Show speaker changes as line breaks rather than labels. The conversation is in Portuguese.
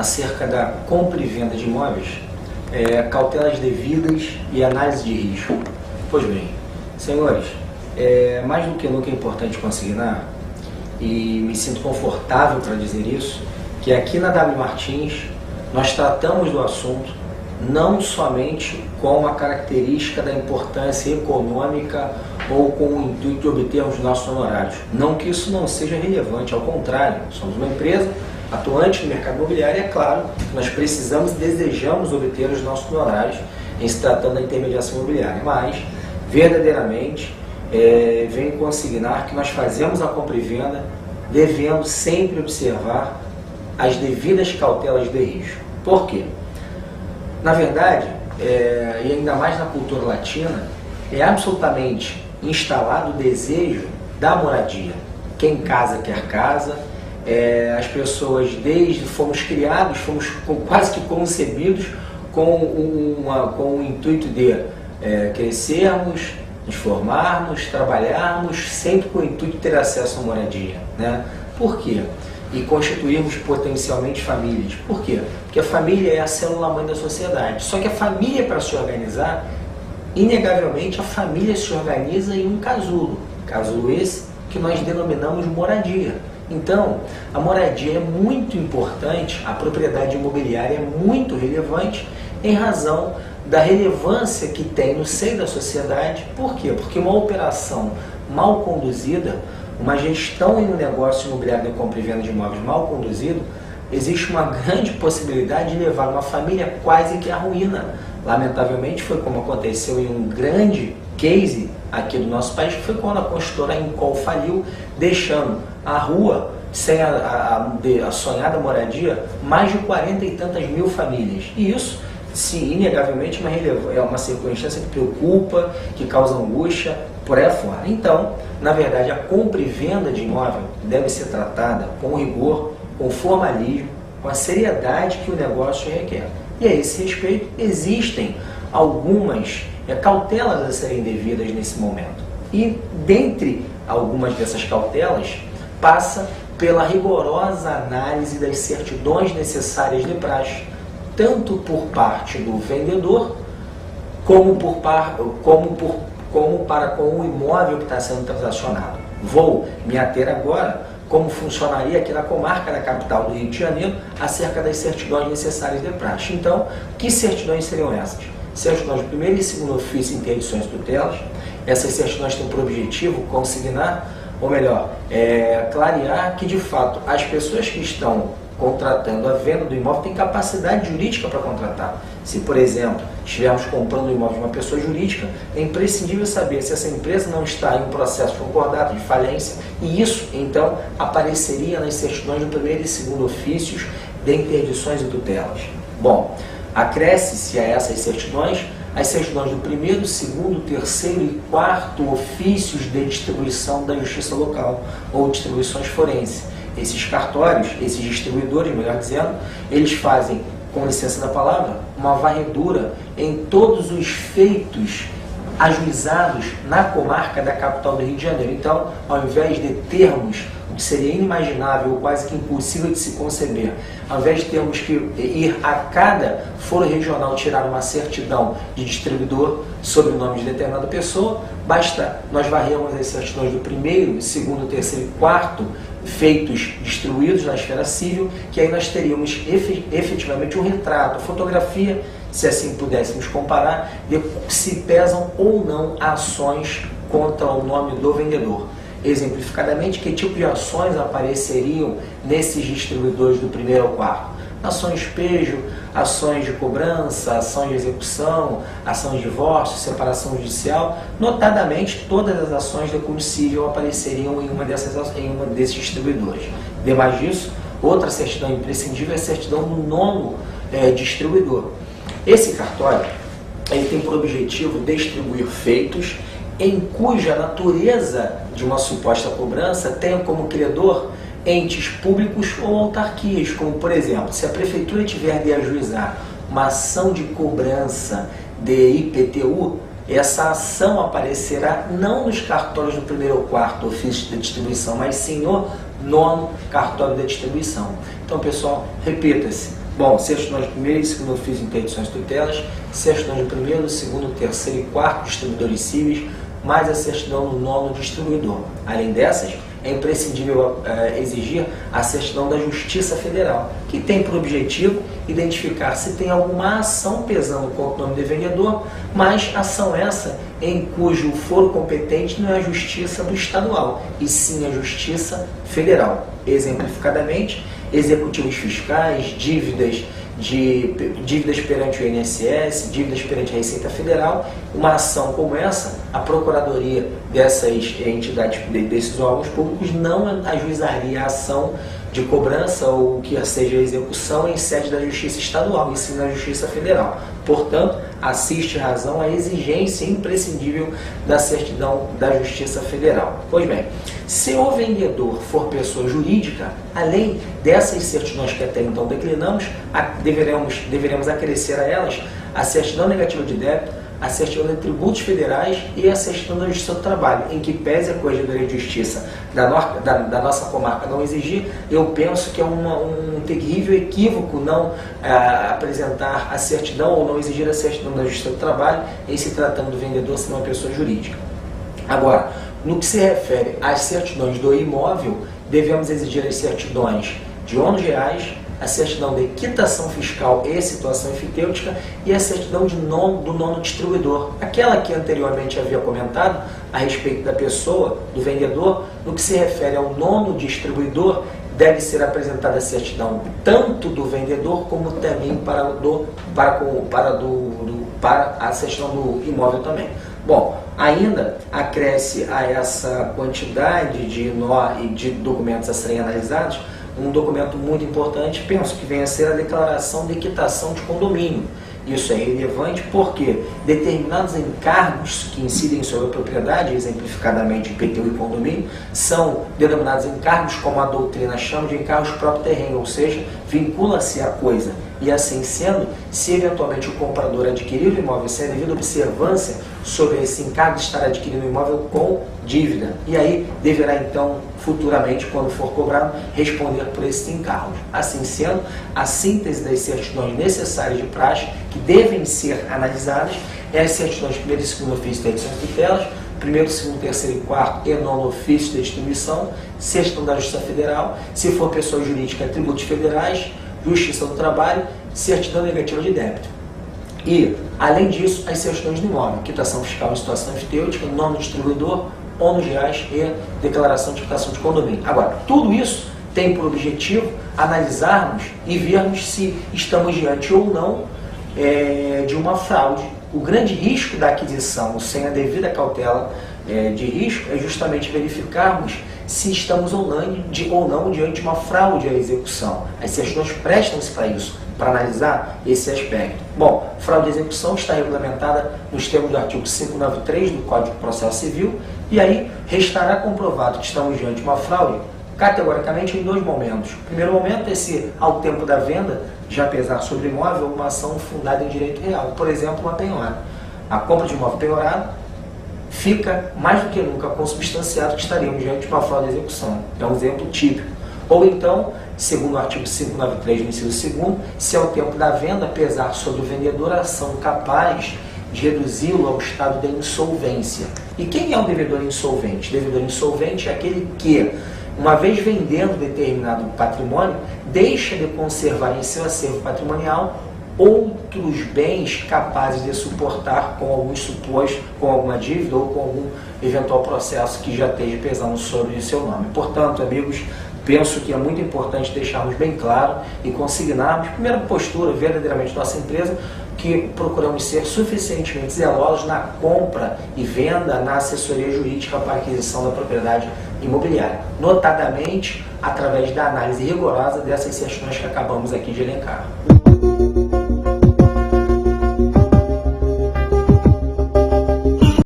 acerca da compra e venda de imóveis, cautelas devidas e análise de risco. Pois bem, senhores, mais do que nunca é importante consignar, e me sinto confortável para dizer isso, que aqui na W Martins nós tratamos do assunto não somente com a característica da importância econômica ou com o intuito de obtermos nossos honorários. Não que isso não seja relevante, ao contrário, somos uma empresa atuante no mercado imobiliário e é claro que nós precisamos e desejamos obter os nossos honorários em se tratando da intermediação imobiliária, mas verdadeiramente venho consignar que nós fazemos a compra e venda devendo sempre observar as devidas cautelas de risco. Por quê? Na verdade, e ainda mais na cultura latina, é absolutamente instalado o desejo da moradia. Quem casa quer casa, as pessoas fomos criados, fomos quase que concebidos com o intuito de crescermos, nos formarmos, trabalharmos, sempre com o intuito de ter acesso à moradia, né? Por quê? E constituirmos potencialmente famílias. Por quê? Porque a família é a célula-mãe da sociedade. Só que a família, para se organizar, inegavelmente a família se organiza em um casulo. Casulo esse que nós denominamos moradia. Então, a moradia é muito importante, a propriedade imobiliária é muito relevante em razão da relevância que tem no seio da sociedade. Por quê? Porque uma operação mal conduzida, uma gestão em um negócio imobiliário de compra e venda de imóveis mal conduzido, existe uma grande possibilidade de levar uma família quase que à ruína. Lamentavelmente foi como aconteceu em um grande case aqui do nosso país, que foi quando a construtora Incol faliu, deixando a rua sem a sonhada moradia mais de 40 e tantas mil famílias. E isso, sim, inegavelmente é uma circunstância que preocupa, que causa angústia, por aí afora. Então, na verdade, a compra e venda de imóvel deve ser tratada com rigor, com formalismo, com a seriedade que o negócio requer. E a esse respeito, existem algumas cautelas a serem devidas nesse momento. E, dentre algumas dessas cautelas, passa pela rigorosa análise das certidões necessárias de praxe, tanto por parte do vendedor, como para com o imóvel que está sendo transacionado. Vou me ater agora como funcionaria aqui na comarca da capital do Rio de Janeiro acerca das certidões necessárias de praxe. Então, que certidões seriam essas? Certidões de primeiro e segundo ofício, interdições e tutelas. Essas certidões têm por objetivo consignar, ou melhor, clarear que de fato as pessoas que estão contratando a venda do imóvel têm capacidade jurídica para contratar. Se, por exemplo, estivermos comprando o imóvel de uma pessoa jurídica, é imprescindível saber se essa empresa não está em um processo de concordato, de falência, e isso, então, apareceria nas certidões do primeiro e segundo ofícios de interdições e tutelas. Bom, acresce-se a essas certidões as certidões do primeiro, segundo, terceiro e quarto ofícios de distribuição da Justiça Local, ou distribuições forenses. Esses cartórios, esses distribuidores, melhor dizendo, eles fazem, com licença da palavra, uma varredura em todos os feitos ajuizados na comarca da capital do Rio de Janeiro. Então, ao invés de termos o que seria inimaginável ou quase que impossível de se conceber, ao invés de termos que ir a cada foro regional tirar uma certidão de distribuidor sobre o nome de determinada pessoa, basta nós varrermos as certidões do primeiro, segundo, terceiro e quarto feitos distribuídos na esfera civil, que aí nós teríamos efetivamente um retrato, a fotografia, se assim pudéssemos comparar, de se pesam ou não ações contra o nome do vendedor. Exemplificadamente, que tipo de ações apareceriam nesses distribuidores do primeiro ao quarto? Ações de despejo, ações de cobrança, ações de execução, ações de divórcio, separação judicial, notadamente todas as ações de cunho civil apareceriam em uma desses distribuidores. Demais disso, outra certidão imprescindível é a certidão do nono distribuidor. Esse cartório ele tem por objetivo distribuir feitos em cuja natureza de uma suposta cobrança tenha como credor entes públicos ou autarquias, como por exemplo, se a prefeitura tiver de ajuizar uma ação de cobrança de IPTU, essa ação aparecerá não nos cartórios do primeiro ou quarto ofício de distribuição, mas sim no nono cartório da distribuição. Então, pessoal, repita-se, Bom, certidões de primeiro e segundo ofício de interdições e tutelas, certidões de primeiro, segundo, terceiro e quarto distribuidores cíveis, mais a certidão do nono distribuidor. Além dessas, é imprescindível exigir a certidão da Justiça Federal, que tem por objetivo identificar se tem alguma ação pesando contra o nome do vendedor, mas ação essa em cujo foro competente não é a Justiça do Estadual, e sim a Justiça Federal. Exemplificadamente, executivos fiscais, dívidas perante o INSS, dívidas perante a Receita Federal. Uma ação como essa, a Procuradoria dessas entidades, desses órgãos públicos, não ajuizaria a ação de cobrança ou que seja a execução em sede da Justiça Estadual, e sim na Justiça Federal. Portanto, assiste razão à exigência imprescindível da certidão da Justiça Federal. Pois bem, se o vendedor for pessoa jurídica, além dessas certidões que até então declinamos, deveremos acrescer a elas a certidão negativa de débito, a certidão de tributos federais e a certidão da Justiça do Trabalho, em que pese a Corregedoria de Justiça da nossa comarca não exigir, eu penso que é um terrível equívoco não apresentar a certidão ou não exigir a certidão da Justiça do Trabalho em se tratando do vendedor ser uma pessoa jurídica. Agora, no que se refere às certidões do imóvel, devemos exigir as certidões de ônus reais, a certidão de quitação fiscal e situação enfitêutica e a certidão do nono distribuidor, aquela que anteriormente havia comentado a respeito da pessoa, do vendedor. No que se refere ao nono distribuidor, deve ser apresentada a certidão tanto do vendedor como também para a certidão do imóvel também. Bom, ainda acresce a essa quantidade de documentos a serem analisados um documento muito importante, penso que venha a ser a declaração de quitação de condomínio. Isso é relevante porque determinados encargos que incidem sobre a propriedade, exemplificadamente IPTU e condomínio, são denominados encargos, como a doutrina chama, de encargos próprio terreno, ou seja, vincula-se à coisa. E assim sendo, se eventualmente o comprador adquirir o imóvel sem a devida observância sobre esse encargo de estar adquirindo o imóvel com dívida, e aí deverá então, futuramente, quando for cobrado, responder por esses encargos. Assim sendo, a síntese das certidões necessárias de praxe que devem ser analisadas é as certidões de primeiro e segundo ofício de interdições e tutelas, primeiro, segundo, terceiro e quarto e nono ofício de distribuição, certidão da Justiça Federal, se for pessoa jurídica, tributos federais, Justiça do Trabalho, certidão negativa de débito. E, além disso, as certidões do imóvel, quitação fiscal em situação enfitêutica, nono distribuidor, ônus reais e declaração de quitação de condomínio. Agora, tudo isso tem por objetivo analisarmos e vermos se estamos diante ou não de uma fraude. O grande risco da aquisição sem a devida cautela de risco é justamente verificarmos se estamos ou não diante de uma fraude à execução. As certidões prestam-se para isso, para analisar esse aspecto. Bom, fraude à execução está regulamentada nos termos do artigo 593 do Código de Processo Civil, e aí restará comprovado que estamos diante de uma fraude categoricamente em dois momentos. O primeiro momento é se, ao tempo da venda, já pesar sobre o imóvel uma ação fundada em direito real, por exemplo, uma penhora. A compra de imóvel penhorado fica mais do que nunca consubstanciado que estaríamos diante de uma fraude de execução. É um exemplo típico. Ou então, segundo o artigo 593 do inciso 2º, se ao tempo da venda pesar sobre o vendedor a ação capaz de reduzi-lo ao estado de insolvência. E quem é o devedor insolvente? O devedor insolvente é aquele que, uma vez vendendo determinado patrimônio, deixa de conservar em seu acervo patrimonial outros bens capazes de suportar com alguns supostos, com alguma dívida ou com algum eventual processo que já esteja pesando sobre o seu nome. Portanto, amigos, penso que é muito importante deixarmos bem claro e consignarmos, primeira postura verdadeiramente nossa empresa, que procuramos ser suficientemente zelosos na compra e venda, na assessoria jurídica para a aquisição da propriedade imobiliária, notadamente através da análise rigorosa dessas certidões que acabamos aqui de elencar.